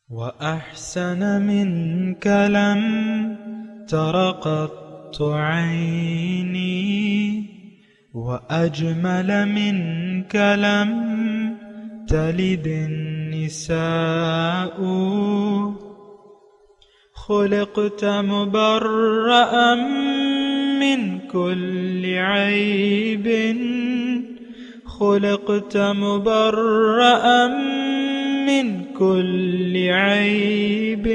وأحسن منك لم تر قط عيني وأجمل منك لم تلد النساء خلقت مبرأ من كل عيب خلقت مبرأ من كل عيب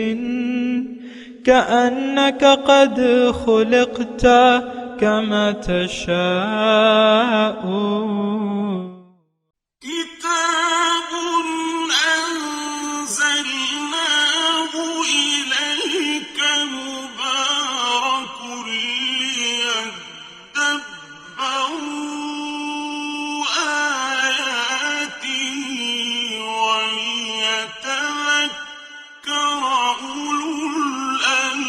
كأنك قد خلقت كما تشاء كتاب أنزلناه إليك مبارك ليدبروا آياته وليتذكر أولو الألباب۔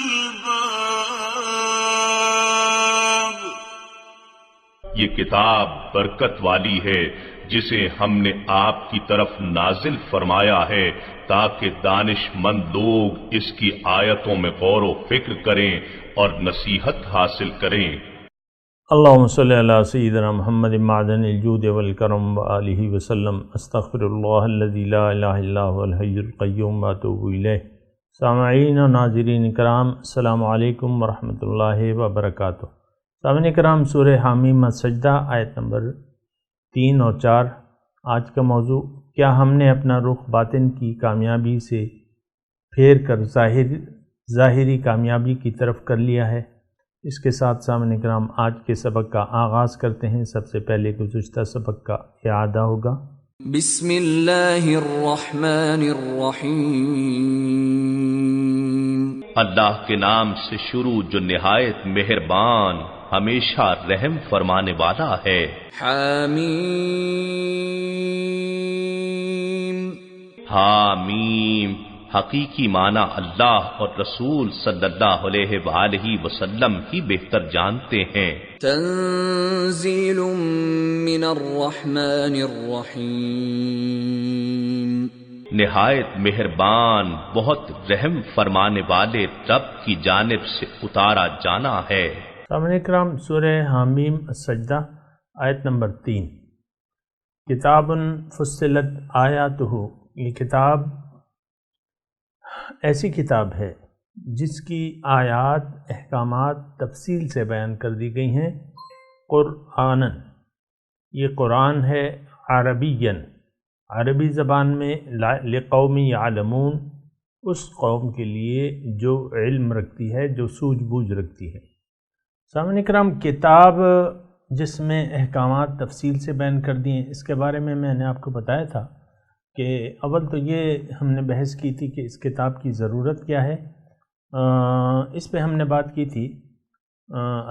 یہ کتاب برکت والی ہے جسے ہم نے آپ کی طرف نازل فرمایا ہے تاکہ دانش مند لوگ اس کی آیتوں میں غور و فکر کریں اور نصیحت حاصل کریں۔ اللہم صلی علی سیدنا محمد معدن الجود والکرم وآلہ وسلم۔ استغفر اللہ الذی لا الہ الا هو الحی القیوم واتوب الیہ۔ سامعین و ناظرین کرام، السلام علیکم ورحمۃ اللہ وبرکاتہ۔ سامعین کرام، سورہ حامیم السجدہ آیت نمبر 3 اور 4 آج کا موضوع۔ کیا ہم نے اپنا رخ باطن کی کامیابی سے پھیر کر ظاہری کامیابی کی طرف کر لیا ہے؟ اس کے ساتھ سامعین کرام آج کے سبق کا آغاز کرتے ہیں۔ سب سے پہلے گزشتہ سبق کا اعادہ ہوگا۔ بسم اللہ الرحمن الرحیم۔ اللہ کے نام سے شروع جو نہایت مہربان ہمیشہ رحم فرمانے والا ہے۔ حامیم۔ حامیم حقیقی معنی اللہ اور رسول صلی اللہ علیہ وآلہ وسلم ہی بہتر جانتے ہیں۔ تنزیل من الرحمن الرحیم۔ نہایت مہربان بہت رحم فرمانے والے رب کی جانب سے اتارا جانا ہے۔ سامعین کرام، سورہ حامیم السجدہ آیت نمبر 3۔ کتاب فصلت آیاتہ، یہ کتاب ایسی کتاب ہے جس کی آیات احکامات تفصیل سے بیان کر دی گئی ہیں۔ قرآناً، یہ قرآن ہے عربیاً، عربی زبان میں، لقوم یعلمون، اس قوم کے لیے جو علم رکھتی ہے، جو سوجھ بوجھ رکھتی ہے۔ سامعین کرام، کتاب جس میں احکامات تفصیل سے بیان کر دی ہیں، اس کے بارے میں میں نے آپ کو بتایا تھا کہ اول تو یہ ہم نے بحث کی تھی کہ اس کتاب کی ضرورت کیا ہے۔ اس پہ ہم نے بات کی تھی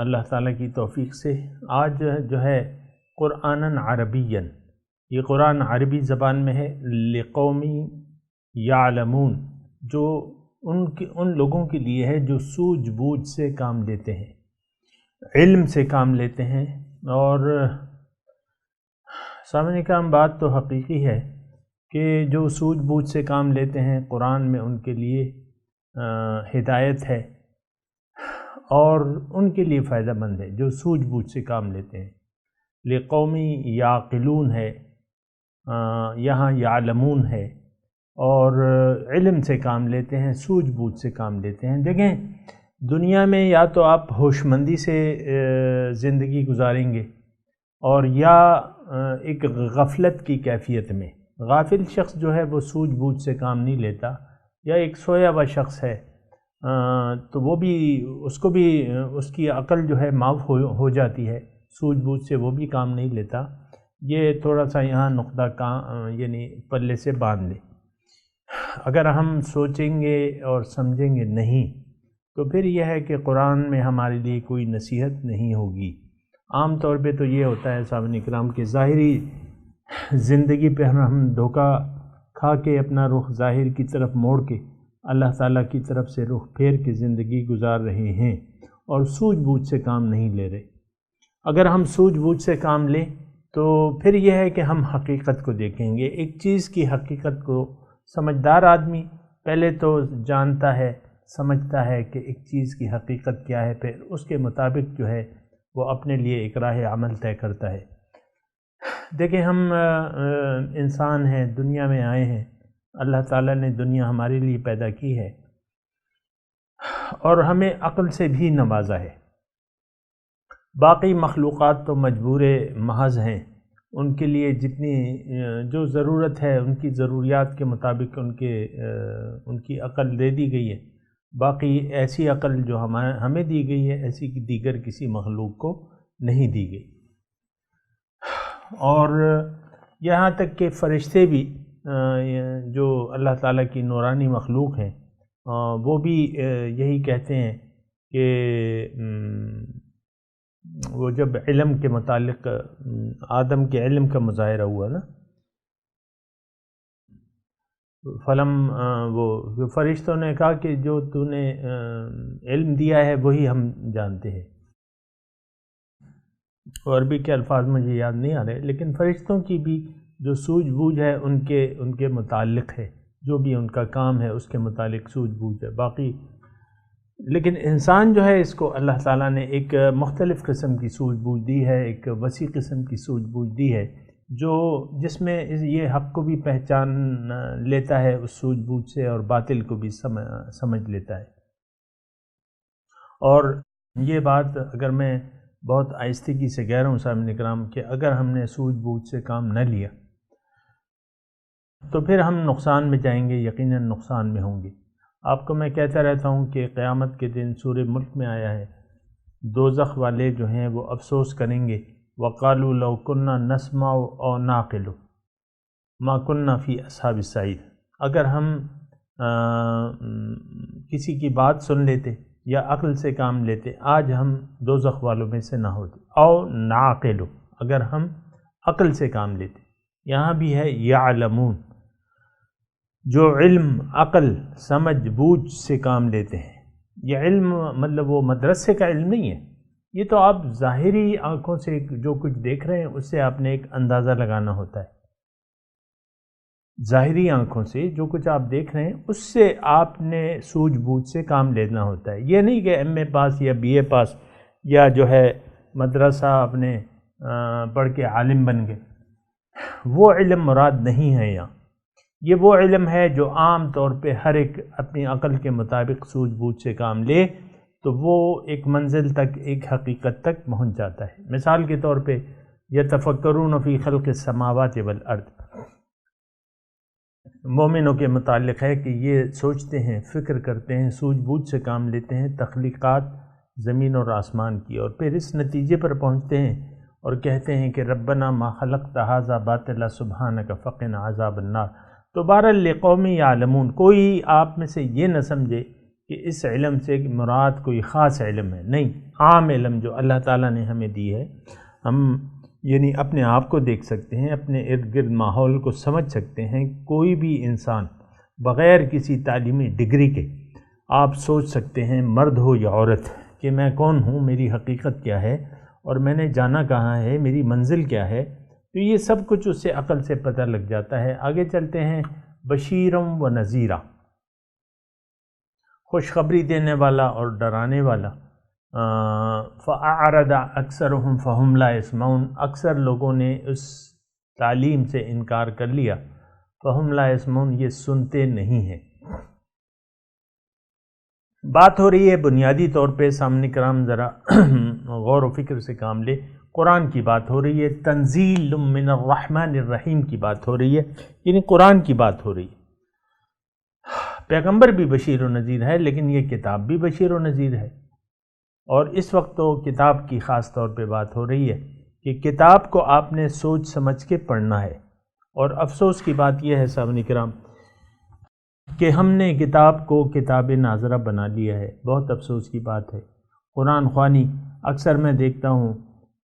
اللہ تعالیٰ کی توفیق سے۔ آج جو ہے قرآناً عربیاً، یہ قرآن عربی زبان میں ہے، لقومی یعلمون، جو ان لوگوں کے لیے ہے جو سوجھ بوجھ سے کام لیتے ہیں، علم سے کام لیتے ہیں۔ اور سامنے کام بات تو حقیقی ہے کہ جو سوجھ بوجھ سے کام لیتے ہیں، قرآن میں ان کے لیے ہدایت ہے اور ان کے لیے فائدہ مند ہے جو سوجھ بوجھ سے کام لیتے ہیں۔ لقومی یعقلون ہے، یہاں یعلمون ہے، اور علم سے کام لیتے ہیں، سوجھ بوجھ سے کام لیتے ہیں۔ دیکھیں، دنیا میں یا تو آپ ہوش مندی سے زندگی گزاریں گے اور یا ایک غفلت کی کیفیت میں۔ غافل شخص جو ہے وہ سوجھ بوجھ سے کام نہیں لیتا، یا ایک سویا ہوا شخص ہے تو وہ بھی، اس کو بھی اس کی عقل جو ہے معاف ہو جاتی ہے، سوجھ بوجھ سے وہ بھی کام نہیں لیتا۔ یہ تھوڑا سا یہاں نقطہ یعنی پلے سے باندھ لیں۔ اگر ہم سوچیں گے اور سمجھیں گے نہیں تو پھر یہ ہے کہ قرآن میں ہمارے لیے کوئی نصیحت نہیں ہوگی۔ عام طور پہ تو یہ ہوتا ہے صاحب اکرام کہ ظاہری زندگی پہ ہم دھوکہ کھا کے اپنا رخ ظاہر کی طرف موڑ کے اللہ تعالیٰ کی طرف سے رخ پھیر کے زندگی گزار رہے ہیں اور سوجھ بوجھ سے کام نہیں لے رہے۔ اگر ہم سوجھ بوجھ سے کام لیں تو پھر یہ ہے کہ ہم حقیقت کو دیکھیں گے۔ ایک چیز کی حقیقت کو سمجھدار آدمی پہلے تو جانتا ہے، سمجھتا ہے کہ ایک چیز کی حقیقت کیا ہے، پھر اس کے مطابق جو ہے وہ اپنے لیے ایک راہ عمل طے کرتا ہے۔ دیکھیں ہم انسان ہیں، دنیا میں آئے ہیں، اللہ تعالیٰ نے دنیا ہمارے لیے پیدا کی ہے اور ہمیں عقل سے بھی نوازا ہے۔ باقی مخلوقات تو مجبور محض ہیں، ان کے لیے جتنی جو ضرورت ہے ان کی ضروریات کے مطابق ان کی عقل دے دی گئی ہے، باقی ایسی عقل جو ہمیں دی گئی ہے ایسی دیگر کسی مخلوق کو نہیں دی گئی۔ اور یہاں تک کہ فرشتے بھی جو اللہ تعالیٰ کی نورانی مخلوق ہیں وہ بھی یہی کہتے ہیں کہ وہ جب علم کے متعلق آدم کے علم کا مظاہرہ ہوا نا، وہ فرشتوں نے کہا کہ جو تو نے علم دیا ہے وہی ہم جانتے ہیں، اور بھی کے الفاظ مجھے یاد نہیں آ رہے، لیکن فرشتوں کی بھی جو سوجھ بوجھ ہے ان کے متعلق ہے، جو بھی ان کا کام ہے اس کے متعلق سوجھ بوجھ ہے باقی۔ لیکن انسان جو ہے اس کو اللہ تعالیٰ نے ایک مختلف قسم کی سوجھ بوجھ دی ہے، ایک وسیع قسم کی سوجھ بوجھ دی ہے جس میں یہ حق کو بھی پہچان لیتا ہے اس سوجھ بوجھ سے، اور باطل کو بھی سمجھ لیتا ہے۔ اور یہ بات اگر میں بہت آہستگی سے کہہ رہا ہوں سامعین اکرام کہ اگر ہم نے سوجھ بوجھ سے کام نہ لیا تو پھر ہم نقصان میں جائیں گے، یقیناً نقصان میں ہوں گے۔ آپ کو میں کہتا رہتا ہوں کہ قیامت کے دن سورہ ملک میں آیا ہے، دوزخ والے جو ہیں وہ افسوس کریں گے، وَقَالُوا لَوْ كُنَّا نَسْمَعُ أَوْ نَعْقِلُ مَا كُنَّا فِي أَصْحَابِ السَّعِيرِ، اگر ہم کسی کی بات سن لیتے یا عقل سے کام لیتے آج ہم دوزخ والوں میں سے نہ ہوتے، او نعقل، اگر ہم عقل سے کام لیتے۔ یہاں بھی ہے یعلمون، جو علم، عقل، سمجھ بوجھ سے کام لیتے ہیں۔ یہ علم مطلب وہ مدرسے کا علم نہیں ہے، یہ تو آپ ظاہری آنکھوں سے جو کچھ دیکھ رہے ہیں اس سے آپ نے ایک اندازہ لگانا ہوتا ہے۔ ظاہری آنکھوں سے جو کچھ آپ دیکھ رہے ہیں اس سے آپ نے سوجھ بوجھ سے کام لینا ہوتا ہے۔ یہ نہیں کہ ایم اے پاس یا بی اے پاس یا جو ہے مدرسہ آپ نے پڑھ کے عالم بن گئے، وہ علم مراد نہیں ہے یہاں۔ یہ وہ علم ہے جو عام طور پہ ہر ایک اپنی عقل کے مطابق سوجھ بوجھ سے کام لے تو وہ ایک منزل تک، ایک حقیقت تک پہنچ جاتا ہے۔ مثال کے طور پہ یتفکرون فی خلق السماوات والارض، مومنوں کے متعلق ہے کہ یہ سوچتے ہیں، فکر کرتے ہیں، سوجھ بوجھ سے کام لیتے ہیں تخلیقات زمین اور آسمان کی، اور پھر اس نتیجے پر پہنچتے ہیں اور کہتے ہیں کہ ربنا ما خلقت ھذا باطلا سبحانک فقنا عذاب النار۔ تو بہرحال لقوم یعلمون، کوئی آپ میں سے یہ نہ سمجھے کہ اس علم سے مراد کوئی خاص علم ہے، نہیں، عام علم جو اللہ تعالیٰ نے ہمیں دی ہے، ہم یعنی اپنے آپ کو دیکھ سکتے ہیں، اپنے ارد گرد ماحول کو سمجھ سکتے ہیں۔ کوئی بھی انسان بغیر کسی تعلیمی ڈگری کے آپ سوچ سکتے ہیں، مرد ہو یا عورت، کہ میں کون ہوں، میری حقیقت کیا ہے، اور میں نے جانا کہاں ہے، میری منزل کیا ہے۔ تو یہ سب کچھ اس سے عقل سے پتہ لگ جاتا ہے۔ آگے چلتے ہیں، بشیرم و نذیرہ، خوشخبری دینے والا اور ڈرانے والا۔ فَأَعْرَضَ أَكْثَرُهُمْ فَهُمْ لَا يَسْمَعُونَ، اکثر لوگوں نے اس تعلیم سے انکار کر لیا، فَهُمْ لَا يَسْمَعُونَ، یہ سنتے نہیں ہیں۔ بات ہو رہی ہے بنیادی طور پہ، سامنے کرام ذرا غور و فکر سے کام لے، قرآن کی بات ہو رہی ہے، تنزیل من الرحمن الرحیم کی بات ہو رہی ہے، یعنی قرآن کی بات ہو رہی ہے۔ پیغمبر بھی بشیر و نذیر ہے، لیکن یہ کتاب بھی بشیر و نذیر ہے، اور اس وقت تو کتاب کی خاص طور پہ بات ہو رہی ہے کہ کتاب کو آپ نے سوچ سمجھ کے پڑھنا ہے۔ اور افسوس کی بات یہ ہے سامعین کرام کہ ہم نے کتاب کو کتاب ناظرہ بنا لیا ہے، بہت افسوس کی بات ہے۔ قرآن خوانی، اکثر میں دیکھتا ہوں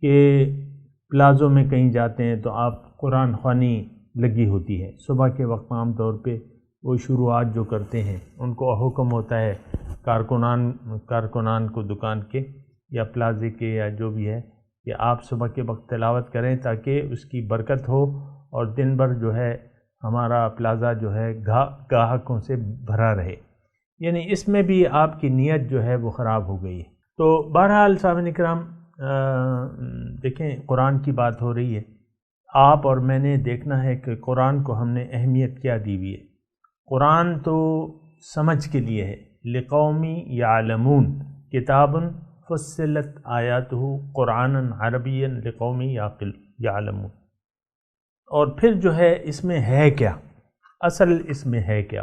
کہ پلازوں میں کہیں جاتے ہیں تو آپ قرآن خوانی لگی ہوتی ہے، صبح کے وقت عام طور پہ وہ شروعات جو کرتے ہیں ان کو حکم ہوتا ہے کارکنان کو دکان کے یا پلازے کے یا جو بھی ہے کہ آپ صبح کے وقت تلاوت کریں تاکہ اس کی برکت ہو اور دن بھر جو ہے ہمارا پلازا جو ہے گاہکوں سے بھرا رہے، یعنی اس میں بھی آپ کی نیت جو ہے وہ خراب ہو گئی ہے۔ تو بہرحال سامعین اکرام، دیکھیں قرآن کی بات ہو رہی ہے، آپ اور میں نے دیکھنا ہے کہ قرآن کو ہم نے اہمیت کیا دی ہوئی ہے۔ قرآن تو سمجھ کے لیے ہے، لقوم یعلمون کتاب فصلت آیاتہ قرآنا عربیا لقوم یعلمون۔ اور پھر جو ہے اس میں ہے کیا، اصل اس میں ہے کیا،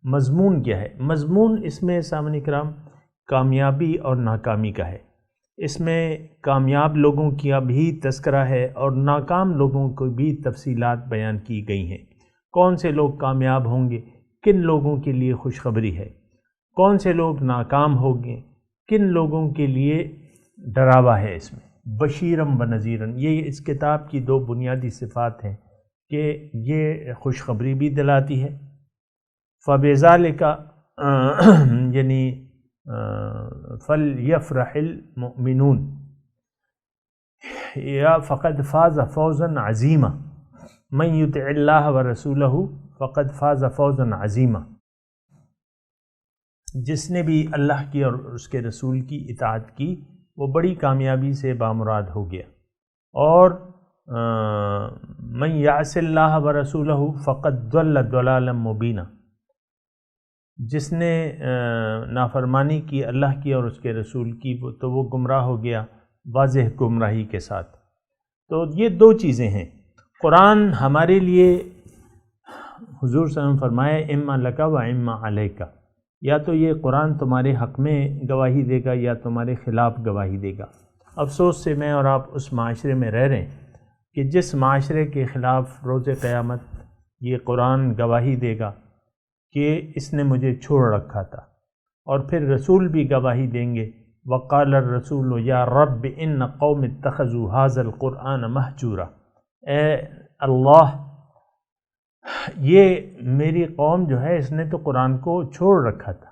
مضمون کیا ہے؟ مضمون اس میں سامعین کرام کامیابی اور ناکامی کا ہے۔ اس میں کامیاب لوگوں کا بھی تذکرہ ہے اور ناکام لوگوں کو بھی تفصیلات بیان کی گئی ہیں۔ کون سے لوگ کامیاب ہوں گے، کن لوگوں کے لیے خوشخبری ہے، کون سے لوگ ناکام ہوں گے، کن لوگوں کے لیے ڈراوا ہے۔ اس میں بشیرم و نذیرن، یہ اس کتاب کی دو بنیادی صفات ہیں کہ یہ خوشخبری بھی دلاتی ہے۔ فَبِذَلِكَ یعنی فَلْيَفْرَحِ الْمُؤْمِنُونَ یا فَقَدْ فَازَ فَوْزًا عَظِيمًا مَنْ يُطِعِ اللَّهَ وَرَسُولَهُ فَقَدْ فَازَ فَوْزًا عَظِيمًا۔ جس نے بھی اللہ کی اور اس کے رسول کی اطاعت کی وہ بڑی کامیابی سے بامراد ہو گیا۔ اور مَنْ يَعْصِ اللَّهَ وَرَسُولَهُ فَقَدْ ضَلَّ ضَلَالًا مُبِينًا، جس نے نافرمانی کی اللہ کی اور اس کے رسول کی تو وہ گمراہ ہو گیا واضح گمراہی کے ساتھ۔ تو یہ دو چیزیں ہیں۔ قرآن ہمارے لیے، حضور صلی اللہ علیہ وسلم فرمائے اما لک و اما علیک، یا تو یہ قرآن تمہارے حق میں گواہی دے گا یا تمہارے خلاف گواہی دے گا۔ افسوس سے میں اور آپ اس معاشرے میں رہ رہے ہیں کہ جس معاشرے کے خلاف روز قیامت یہ قرآن گواہی دے گا کہ اس نے مجھے چھوڑ رکھا تھا، اور پھر رسول بھی گواہی دیں گے وقال الرسول یا رب ان قوم اتخذوا هذا القرآن مہجورا، اے اللہ یہ میری قوم جو ہے اس نے تو قرآن کو چھوڑ رکھا تھا۔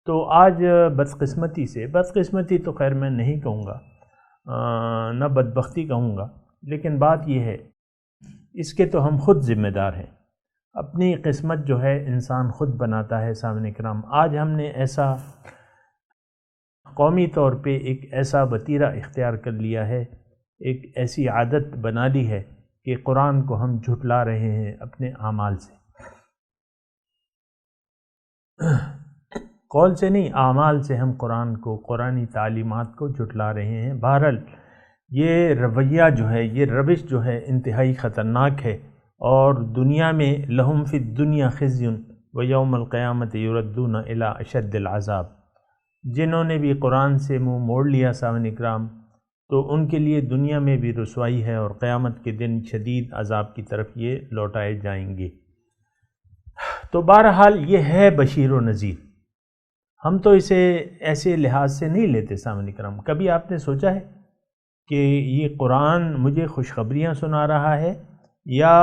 تو آج بدقسمتی سے، بدقسمتی تو خیر میں نہیں کہوں گا، نہ بدبختی کہوں گا، لیکن بات یہ ہے اس کے تو ہم خود ذمہ دار ہیں۔ اپنی قسمت جو ہے انسان خود بناتا ہے۔ سامعین کرام، آج ہم نے ایسا قومی طور پہ ایک ایسا وتیرہ اختیار کر لیا ہے، ایک ایسی عادت بنا لی ہے کہ قرآن کو ہم جھٹلا رہے ہیں اپنے اعمال سے، قول سے نہیں، اعمال سے ہم قرآن کو، قرآنی تعلیمات کو جھٹلا رہے ہیں۔ بہرحال یہ رویہ جو ہے، یہ روش جو ہے انتہائی خطرناک ہے، اور دنیا میں لہم فی الدنیا خزی و یوم القیامت یردون الی اشد العذاب، جنہوں نے بھی قرآن سے منہ موڑ لیا سامعین اکرام تو ان کے لیے دنیا میں بھی رسوائی ہے، اور قیامت کے دن شدید عذاب کی طرف یہ لوٹائے جائیں گے۔ تو بہرحال یہ ہے بشیر و نذیر، ہم تو اسے ایسے لحاظ سے نہیں لیتے سامعین اکرام۔ کبھی آپ نے سوچا ہے کہ یہ قرآن مجھے خوشخبریاں سنا رہا ہے یا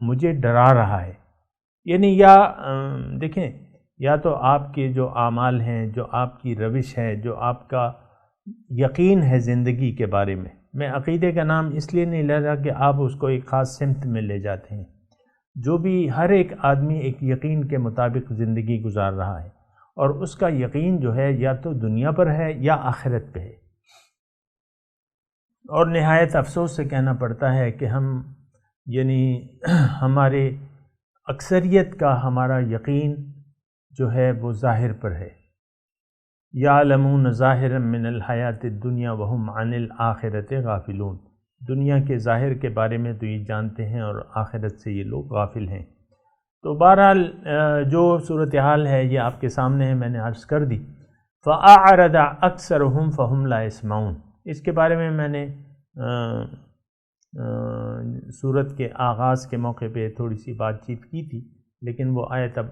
مجھے ڈرا رہا ہے؟ یعنی یا دیکھیں، یا تو آپ کے جو اعمال ہیں، جو آپ کی روش ہے، جو آپ کا یقین ہے زندگی کے بارے میں عقیدے کا نام اس لیے نہیں لے رہا کہ آپ اس کو ایک خاص سمت میں لے جاتے ہیں، جو بھی ہر ایک آدمی ایک یقین کے مطابق زندگی گزار رہا ہے، اور اس کا یقین جو ہے یا تو دنیا پر ہے یا آخرت پہ ہے۔ اور نہایت افسوس سے کہنا پڑتا ہے کہ ہم یعنی ہمارے اکثریت کا ہمارا یقین جو ہے وہ ظاہر پر ہے۔ یعلمون ظاہرا من الحیات الدنیا وہم عن الآخرۃ غافلون، دنیا کے ظاہر کے بارے میں تو یہ جانتے ہیں اور آخرت سے یہ لوگ غافل ہیں۔ تو بہرحال جو صورتحال ہے یہ آپ کے سامنے ہے، میں نے عرض کر دی۔ فأعرض أكثرهم فهم لا يسمعون، اس کے بارے میں میں نے سورت کے آغاز کے موقع پہ تھوڑی سی بات چیت کی تھی، لیکن وہ آیت اب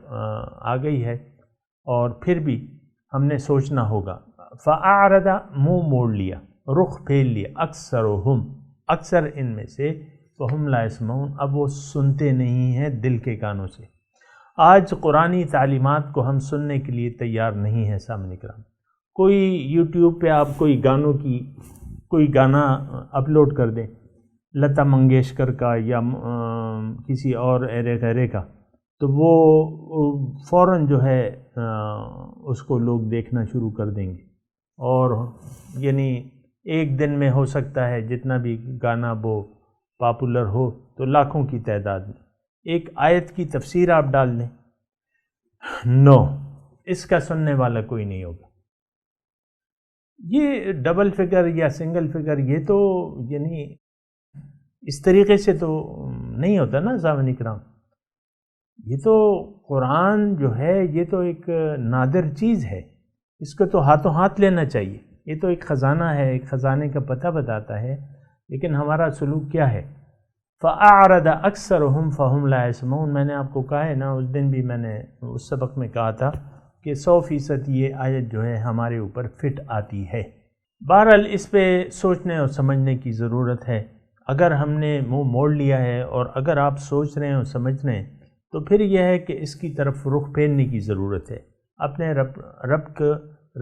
آ گئی ہے، اور پھر بھی ہم نے سوچنا ہوگا۔ فأعرض، منہ موڑ لیا، رخ پھیر لیا، اکثرهم، اکثر ان میں سے، فهم لا يسمعون، اب وہ سنتے نہیں ہیں دل کے کانوں سے۔ آج قرآنی تعلیمات کو ہم سننے کے لیے تیار نہیں ہیں سامعین کرام۔ کوئی یوٹیوب پہ آپ کوئی گانا اپلوڈ کر دیں، لتا منگیشکر کا یا کسی اور ایرے غیرے کا، تو وہ فوراً جو ہے اس کو لوگ دیکھنا شروع کر دیں گے، اور یعنی ایک دن میں ہو سکتا ہے جتنا بھی گانا وہ پاپولر ہو تو لاکھوں کی تعداد میں ایک آیت کی تفسیر آپ ڈال دیں، نو، اس کا سننے والا کوئی نہیں ہوگا۔ یہ ڈبل فگر یا سنگل فگر یہ تو یعنی اس طریقے سے تو نہیں ہوتا نا سامعین کرام۔ یہ تو قرآن جو ہے یہ تو ایک نادر چیز ہے، اس کو تو ہاتھوں ہاتھ لینا چاہیے۔ یہ تو ایک خزانہ ہے، ایک خزانے کا پتہ بتاتا ہے، لیکن ہمارا سلوک کیا ہے؟ فَأَعْرَضَ أَكْثَرُهُمْ فَهُمْ لَا يَسْمَعُونَ۔ میں نے آپ کو کہا ہے نا، اس دن بھی میں نے اس سبق میں کہا تھا کہ 100% یہ آیت جو ہے ہمارے اوپر فٹ آتی ہے۔ بہرحال اس پہ سوچنے اور سمجھنے کی ضرورت ہے۔ اگر ہم نے منہ موڑ لیا ہے اور اگر آپ سوچ رہے ہیں اور سمجھ رہے ہیں تو پھر یہ ہے کہ اس کی طرف رخ پھیرنے کی ضرورت ہے، اپنے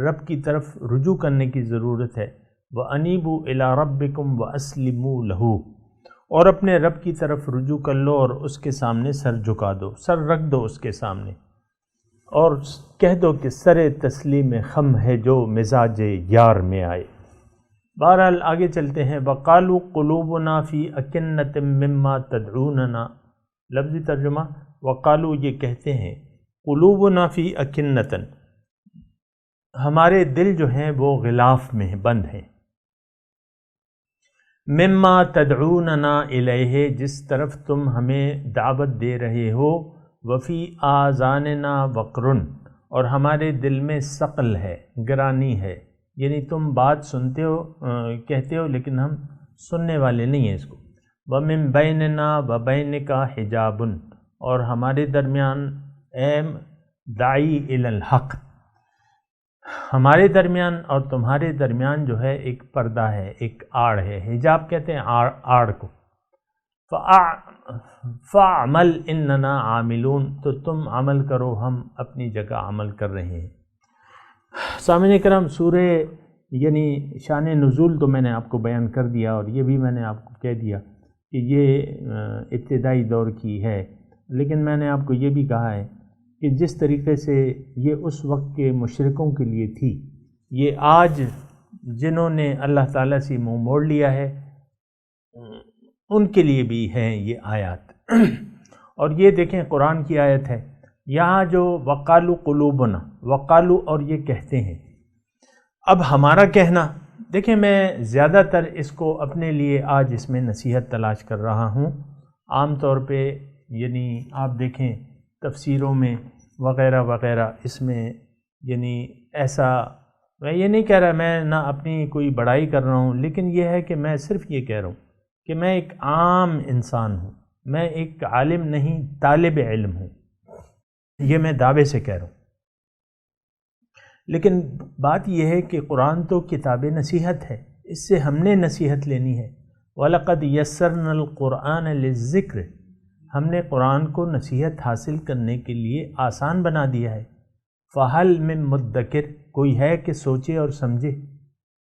رب کی طرف رجوع کرنے کی ضرورت ہے۔ وَأَنِيبُوا إِلَىٰ رَبِّكُمْ وَأَسْلِمُوا لَهُ، اور اپنے رب کی طرف رجوع کر لو اور اس کے سامنے سر جھکا دو، سر رکھ دو اس کے سامنے، اور کہہ دو کہ سر تسلیم خم ہے جو مزاج یار میں آئے۔ بہرحال آگے چلتے ہیں۔ وَقَالُوا قُلُوبُنَا فِي أَكِنَّةٍ مِّمَّا تَدْعُونَنَا، لفظی ترجمہ، وقالو یہ کہتے ہیں، قلوبنا فی اکنتن، ہمارے دل جو ہیں وہ غلاف میں بند ہیں، مما تدعوننا الیہ، جس طرف تم ہمیں دعوت دے رہے ہو، وفی آذاننا وقرن، اور ہمارے دل میں ثقل ہے، گرانی ہے، یعنی تم بات سنتے ہو کہتے ہو لیکن ہم سننے والے نہیں ہیں اس کو۔ ومن بیننا وبینک حجاب، اور ہمارے درمیان اے داعی الی الحق، ہمارے درمیان اور تمہارے درمیان جو ہے ایک پردہ ہے، ایک آڑ ہے، حجاب کہتے ہیں آڑ کو۔ فَاعْمَلْ إِنَّنَا عَامِلُونَ، تو تم عمل کرو، ہم اپنی جگہ عمل کر رہے ہیں۔ سامعین کرام، سورہ یعنی شان نزول تو میں نے آپ کو بیان کر دیا، اور یہ بھی میں نے آپ کو کہہ دیا کہ یہ ابتدائی دور کی ہے، لیکن میں نے آپ کو یہ بھی کہا ہے کہ جس طریقے سے یہ اس وقت کے مشرکوں کے لیے تھی، یہ آج جنہوں نے اللہ تعالیٰ سے منہ موڑ لیا ہے ان کے لیے بھی ہیں یہ آیات۔ اور یہ دیکھیں قرآن کی آیت ہے یہاں جو وقالو قلوبنا، وقالو، اور یہ کہتے ہیں۔ اب ہمارا کہنا دیکھیں، میں زیادہ تر اس کو اپنے لیے آج اس میں نصیحت تلاش کر رہا ہوں۔ عام طور پہ یعنی آپ دیکھیں تفسیروں میں وغیرہ وغیرہ، اس میں یعنی ایسا، میں یہ نہیں کہہ رہا، میں نہ اپنی کوئی بڑائی کر رہا ہوں، لیکن یہ ہے کہ میں صرف یہ کہہ رہا ہوں کہ میں ایک عام انسان ہوں، میں ایک عالم نہیں، طالب علم ہوں، یہ میں دعوے سے کہہ رہا ہوں۔ لیکن بات یہ ہے کہ قرآن تو کتاب نصیحت ہے، اس سے ہم نے نصیحت لینی ہے۔ وَلَقَدْ يَسَّرْنَا الْقُرْآنَ لِلذِّكْرِ، ہم نے قرآن کو نصیحت حاصل کرنے کے لیے آسان بنا دیا ہے۔ فَهَلْ مِن مُدَّكِرٍ، کوئی ہے کہ سوچے اور سمجھے،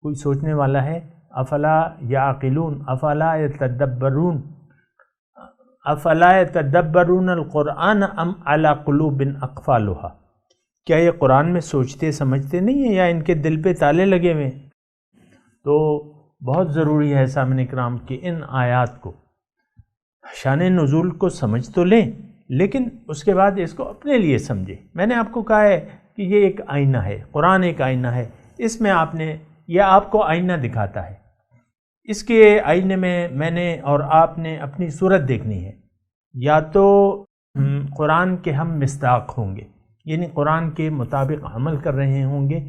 کوئی سوچنے والا ہے؟ افلا یعقلون، افلا یتدبرون، افلا یتدبرون القرآن ام علی قلوب اقفالها، کیا یہ قرآن میں سوچتے سمجھتے نہیں ہیں یا ان کے دل پہ تالے لگے ہوئے ہیں؟ تو بہت ضروری ہے سامعین کرام کہ ان آیات کو، شان نزول کو سمجھ تو لیں، لیکن اس کے بعد اس کو اپنے لیے سمجھیں۔ میں نے آپ کو کہا ہے کہ یہ ایک آئینہ ہے، قرآن ایک آئینہ ہے، اس میں یہ آپ کو آئینہ دکھاتا ہے، اس کے آئینے میں نے اور آپ نے اپنی صورت دیکھنی ہے، یا تو قرآن کے ہم مصداق ہوں گے، یعنی قرآن کے مطابق عمل کر رہے ہوں گے،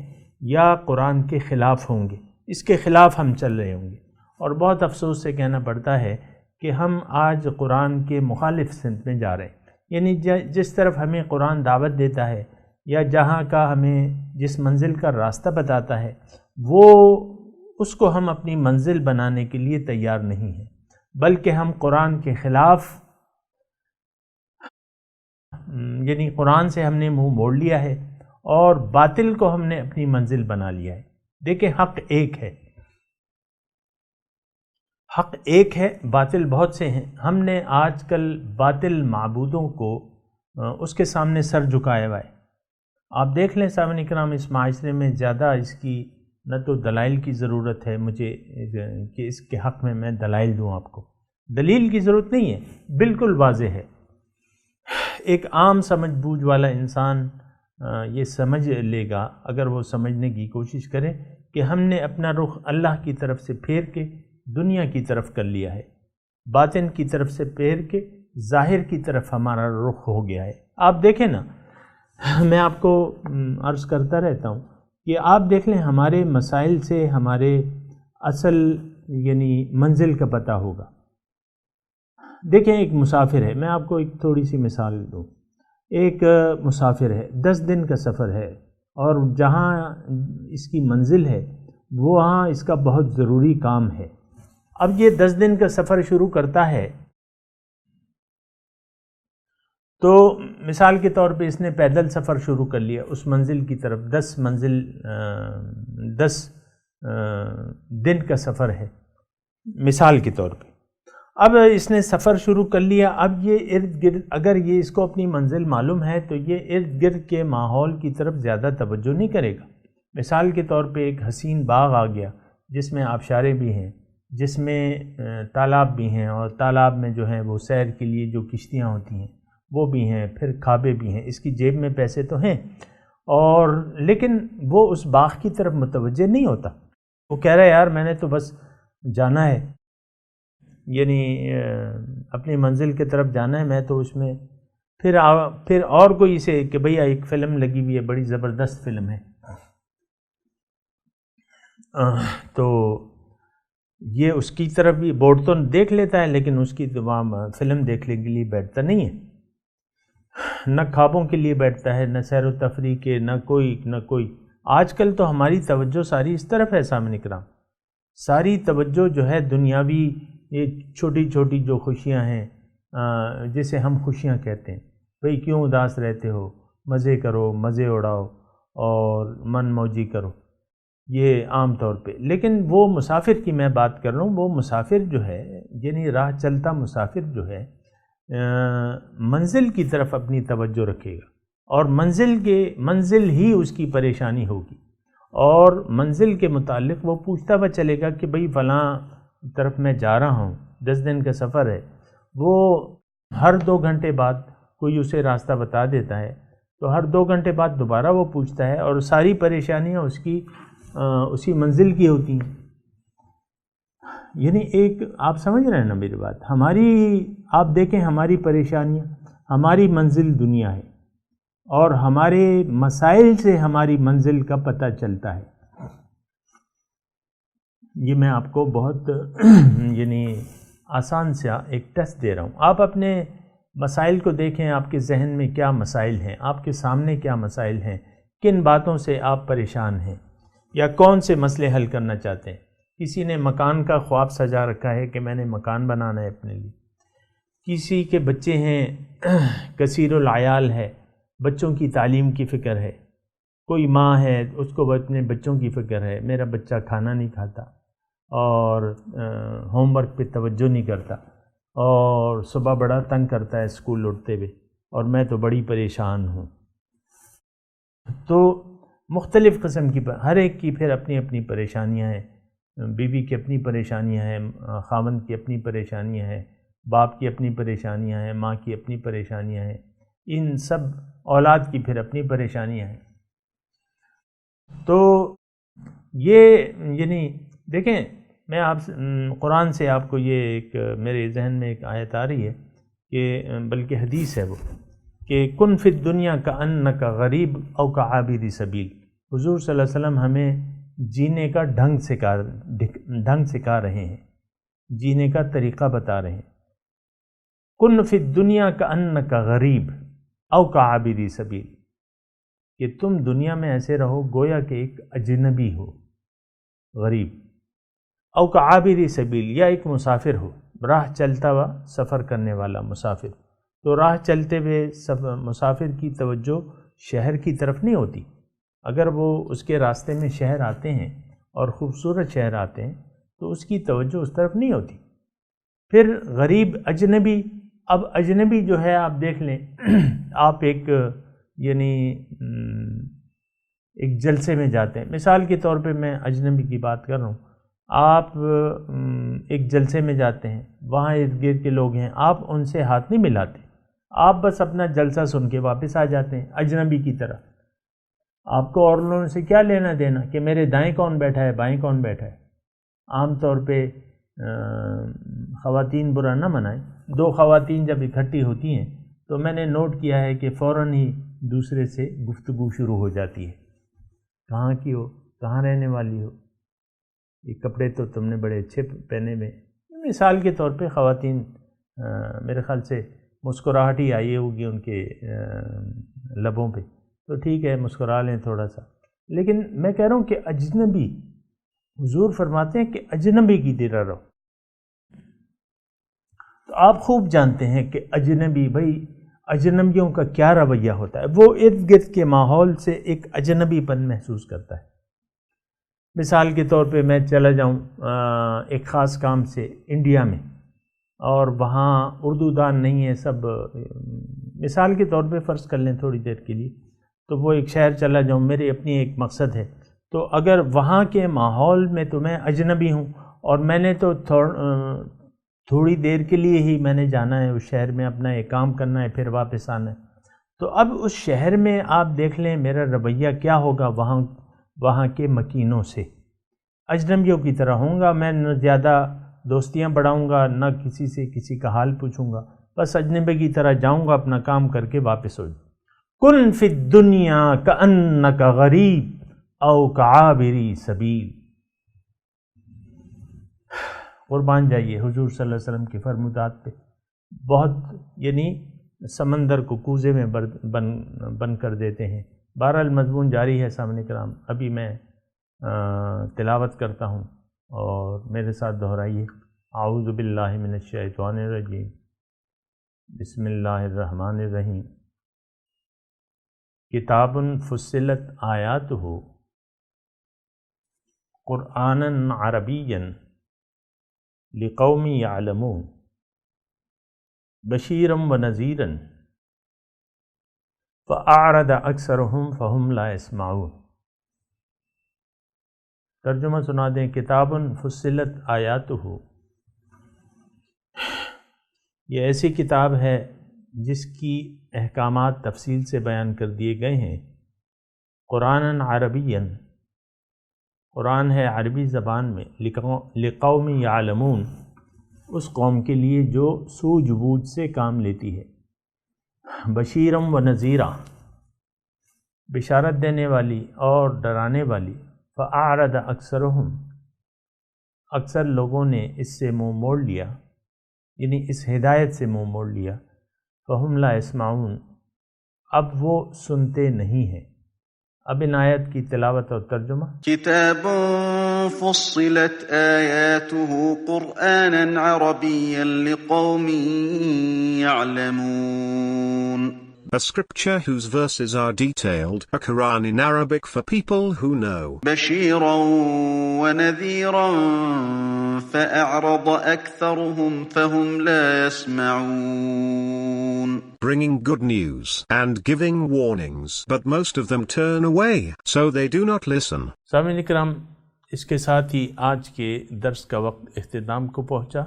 یا قرآن کے خلاف ہوں گے، اس کے خلاف ہم چل رہے ہوں گے۔ اور بہت افسوس سے کہنا پڑتا ہے کہ ہم آج قرآن کے مخالف سمت میں جا رہے ہیں، یعنی جس طرف ہمیں قرآن دعوت دیتا ہے یا جہاں کا ہمیں جس منزل کا راستہ بتاتا ہے، وہ اس کو ہم اپنی منزل بنانے کے لیے تیار نہیں ہیں، بلکہ ہم قرآن کے خلاف، یعنی قرآن سے ہم نے منہ موڑ لیا ہے اور باطل کو ہم نے اپنی منزل بنا لیا ہے۔ دیکھیں حق ایک ہے، حق ایک ہے، باطل بہت سے ہیں۔ ہم نے آج کل باطل معبودوں کو اس کے سامنے سر جھکایا ہوا ہے۔ آپ دیکھ لیں سامعین اکرام، اس معاشرے میں زیادہ اس کی نہ تو دلائل کی ضرورت ہے مجھے کہ اس کے حق میں دلائل دوں آپ کو، دلیل کی ضرورت نہیں ہے، بالکل واضح ہے۔ ایک عام سمجھ بوجھ والا انسان یہ سمجھ لے گا اگر وہ سمجھنے کی کوشش کرے کہ ہم نے اپنا رخ اللہ کی طرف سے پھیر کے دنیا کی طرف کر لیا ہے، باطن کی طرف سے پھیر کے ظاہر کی طرف ہمارا رخ ہو گیا ہے۔ آپ دیکھیں نا، میں آپ کو عرض کرتا رہتا ہوں کہ آپ دیکھ لیں ہمارے مسائل سے ہمارے اصل یعنی منزل کا پتہ ہوگا۔ دیکھیں ایک مسافر ہے، میں آپ کو ایک تھوڑی سی مثال دوں۔ ایک مسافر ہے، 10 دن کا سفر ہے، اور جہاں اس کی منزل ہے وہاں اس کا بہت ضروری کام ہے۔ اب یہ 10 دن کا سفر شروع کرتا ہے تو مثال کے طور پہ اس نے پیدل سفر شروع کر لیا اس منزل کی طرف۔ 10 دن کا سفر ہے مثال کے طور پہ۔ اب اس نے سفر شروع کر لیا، اب یہ ارد گرد اگر یہ اس کو اپنی منزل معلوم ہے تو یہ ارد گرد کے ماحول کی طرف زیادہ توجہ نہیں کرے گا۔ مثال کے طور پہ ایک حسین باغ آ گیا جس میں آبشاریں بھی ہیں، جس میں تالاب بھی ہیں، اور تالاب میں جو ہیں وہ سیر کے لیے جو کشتیاں ہوتی ہیں وہ بھی ہیں، پھر کھابے بھی ہیں، اس کی جیب میں پیسے تو ہیں، اور لیکن وہ اس باغ کی طرف متوجہ نہیں ہوتا۔ وہ کہہ رہا ہے یار میں نے تو بس جانا ہے، یعنی اپنی منزل کی طرف جانا ہے، میں تو اس میں پھر اور کوئی سے کہ بھئی ایک فلم لگی ہوئی ہے، بڑی زبردست فلم ہے، تو یہ اس کی طرف بھی بورڈ تو دیکھ لیتا ہے لیکن اس کی فلم دیکھنے کے لیے بیٹھتا نہیں ہے، نہ خوابوں کے لیے بیٹھتا ہے، نہ سیر و تفریح کے، نہ کوئی۔ آج کل تو ہماری توجہ ساری اس طرف ہے سامنے کرام، ساری توجہ جو ہے دنیاوی، یہ چھوٹی چھوٹی جو خوشیاں ہیں جسے ہم خوشیاں کہتے ہیں، بھئی کیوں اداس رہتے ہو، مزے کرو، مزے اڑاؤ اور من موجی کرو، یہ عام طور پہ۔ لیکن وہ مسافر کی میں بات کر رہا ہوں، وہ مسافر جو ہے یعنی راہ چلتا مسافر جو ہے منزل کی طرف اپنی توجہ رکھے گا، اور منزل ہی اس کی پریشانی ہوگی، اور منزل کے متعلق وہ پوچھتا ہوا چلے گا کہ بھئی فلاں طرف میں جا رہا ہوں، 10 دن کا سفر ہے۔ وہ ہر 2 گھنٹے بعد کوئی اسے راستہ بتا دیتا ہے تو ہر 2 گھنٹے بعد دوبارہ وہ پوچھتا ہے، اور ساری پریشانیاں اس کی اسی منزل کی ہوتی ہیں۔ یعنی ایک آپ سمجھ رہے ہیں نا میری بات، آپ دیکھیں ہماری پریشانیاں، ہماری منزل دنیا ہے، اور ہمارے مسائل سے ہماری منزل کا پتہ چلتا ہے۔ یہ میں آپ کو بہت یعنی آسان سا ایک ٹیسٹ دے رہا ہوں۔ آپ اپنے مسائل کو دیکھیں، آپ کے ذہن میں کیا مسائل ہیں، آپ کے سامنے کیا مسائل ہیں، کن باتوں سے آپ پریشان ہیں، یا کون سے مسئلے حل کرنا چاہتے ہیں۔ کسی نے مکان کا خواب سجا رکھا ہے کہ میں نے مکان بنانا ہے اپنے لیے، کسی کے بچے ہیں کثیر العیال ہے، بچوں کی تعلیم کی فکر ہے، کوئی ماں ہے اس کو اپنے بچوں کی فکر ہے، میرا بچہ کھانا نہیں کھاتا اور ہوم ورک پہ توجہ نہیں کرتا، اور صبح بڑا تنگ کرتا ہے اسکول اٹھتے ہوئے، اور میں تو بڑی پریشان ہوں۔ تو مختلف قسم کی ہر ایک کی پھر اپنی اپنی پریشانیاں ہیں، بیوی کی اپنی پریشانیاں ہیں، خاوند کی اپنی پریشانیاں ہیں، باپ کی اپنی پریشانیاں ہیں، ماں کی اپنی پریشانیاں ہیں، ان سب اولاد کی پھر اپنی پریشانیاں ہیں۔ تو یہ یعنی دیکھیں، میں قرآن سے آپ کو یہ ایک میرے ذہن میں ایک آیت آ رہی ہے کہ بلکہ حدیث ہے وہ، کہ کن فی الدنیا کأنک غریب او کعابر سبیل۔ حضور صلی اللہ علیہ وسلم ہمیں جینے کا ڈھنگ سکھا رہے ہیں، جینے کا طریقہ بتا رہے ہیں۔ کن فی الدنیا کأنک غریب او کعابر سبیل، کہ تم دنیا میں ایسے رہو گویا کہ ایک اجنبی ہو، غریب، او کعابر سبیل، یا ایک مسافر ہو، راہ چلتا ہوا سفر کرنے والا مسافر۔ تو راہ چلتے ہوئے مسافر کی توجہ شہر کی طرف نہیں ہوتی، اگر وہ اس کے راستے میں شہر آتے ہیں اور خوبصورت شہر آتے ہیں تو اس کی توجہ اس طرف نہیں ہوتی، پھر غریب اجنبی، اب اجنبی جو ہے آپ دیکھ لیں، آپ ایک ایک جلسے میں جاتے ہیں، مثال کے طور پہ میں اجنبی کی بات کر رہا ہوں، آپ ایک جلسے میں جاتے ہیں، وہاں ارد گرد کے لوگ ہیں، آپ ان سے ہاتھ نہیں ملاتے، آپ بس اپنا جلسہ سن کے واپس آ جاتے ہیں اجنبی کی طرح۔ آپ کو اور لوگوں سے کیا لینا دینا کہ میرے دائیں کون بیٹھا ہے، بائیں کون بیٹھا ہے۔ عام طور پہ خواتین برا نہ منائیں، دو خواتین جب اکٹھی ہوتی ہیں تو میں نے نوٹ کیا ہے کہ فوراً ہی دوسرے سے گفتگو شروع ہو جاتی ہے، کہاں کی ہو، کہاں رہنے والی ہو، یہ کپڑے تو تم نے بڑے اچھے پہنے ہوئے۔ مثال کے طور پہ خواتین میرے خیال سے مسکراہٹ ہی آئی ہوگی ان کے لبوں پہ، تو ٹھیک ہے مسکرا لیں تھوڑا سا، لیکن میں کہہ رہا ہوں کہ اجنبی، حضور فرماتے ہیں کہ اجنبی کی طرح رہو۔ تو آپ خوب جانتے ہیں کہ اجنبی، بھائی اجنبیوں کا کیا رویہ ہوتا ہے، وہ ارد گرد کے ماحول سے ایک اجنبی پن محسوس کرتا ہے۔ مثال کے طور پہ میں چلا جاؤں ایک خاص کام سے انڈیا میں، اور وہاں اردو دان نہیں ہے سب، مثال کے طور پہ فرض کر لیں تھوڑی دیر کے لیے، تو وہ ایک شہر چلا جاؤں، میری اپنی ایک مقصد ہے، تو اگر وہاں کے ماحول میں تو میں اجنبی ہوں، اور میں نے تو تھوڑی دیر کے لیے ہی میں نے جانا ہے اس شہر میں، اپنا ایک کام کرنا ہے، پھر واپس آنا ہے، تو اب اس شہر میں آپ دیکھ لیں میرا رویہ کیا ہوگا وہاں کے مکینوں سے، اجنبیوں کی طرح ہوں گا، میں نہ زیادہ دوستیاں بڑھاؤں گا، نہ کسی سے کسی کا حال پوچھوں گا، بس اجنبی کی طرح جاؤں گا، اپنا کام کر کے واپس ہو جاؤں۔ کن فی الدنیا کأنک غریب او کعابری سبیل، قربان جائیے حضور صلی اللہ علیہ وسلم کی فرمودات پہ، بہت سمندر کو کوزے میں بن کر دیتے ہیں۔ بہرحال مضمون جاری ہے سامنے کرام، ابھی میں تلاوت کرتا ہوں اور میرے ساتھ دہرائیے۔ اعوذ باللہ من الشیطان الرجیم، بسم اللہ الرحمن الرحیم۔ کتاب فصلت آیاتہ قرآنا عربیا لقوم یعلمون بشیرا ونذیرا فأعرض اکثرهم فهم لا يسمعون۔ ترجمہ سنا دیں۔ کتاب فصلت آیاتہ، یہ ایسی کتاب ہے جس کی احکامات تفصیل سے بیان کر دیے گئے ہیں۔ قرآن عربیا، قرآن ہے عربی زبان میں، لقوم یعلمون، اس قوم کے لیے جو سوجھ بوجھ سے کام لیتی ہے، بشیرم و نذیرا، بشارت دینے والی اور ڈرانے والی، فأعرض اکثرہم، اکثر لوگوں نے اس سے منہ موڑ لیا، یعنی اس ہدایت سے منہ موڑ لیا، فہم لا يسمعون، اب وہ سنتے نہیں ہیں۔ اب ان آیت کی تلاوت اور ترجمہ۔ کتاب فصلت آیاته قرآنا عربیا لقوم يعلمون. A scripture whose verses are detailed, a Quran in Arabic for people who know. بشيرا ونذيرا فأعرض أكثرهم فهم لا يسمعون. Bringing good news and giving warnings, but most of them turn away, so they do not listen. سامعین اکرام، اس کے ساتھ ہی آج کے درس کا وقت اختتام کو پہنچا۔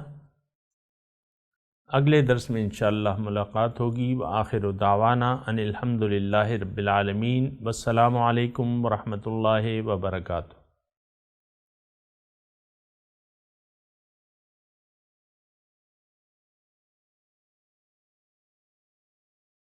اگلے درس میں انشاءاللہ ملاقات ہوگی۔ وآخر دعوانا ان الحمدللہ رب العالمین، والسلام علیکم ورحمۃ اللہ وبرکاتہ۔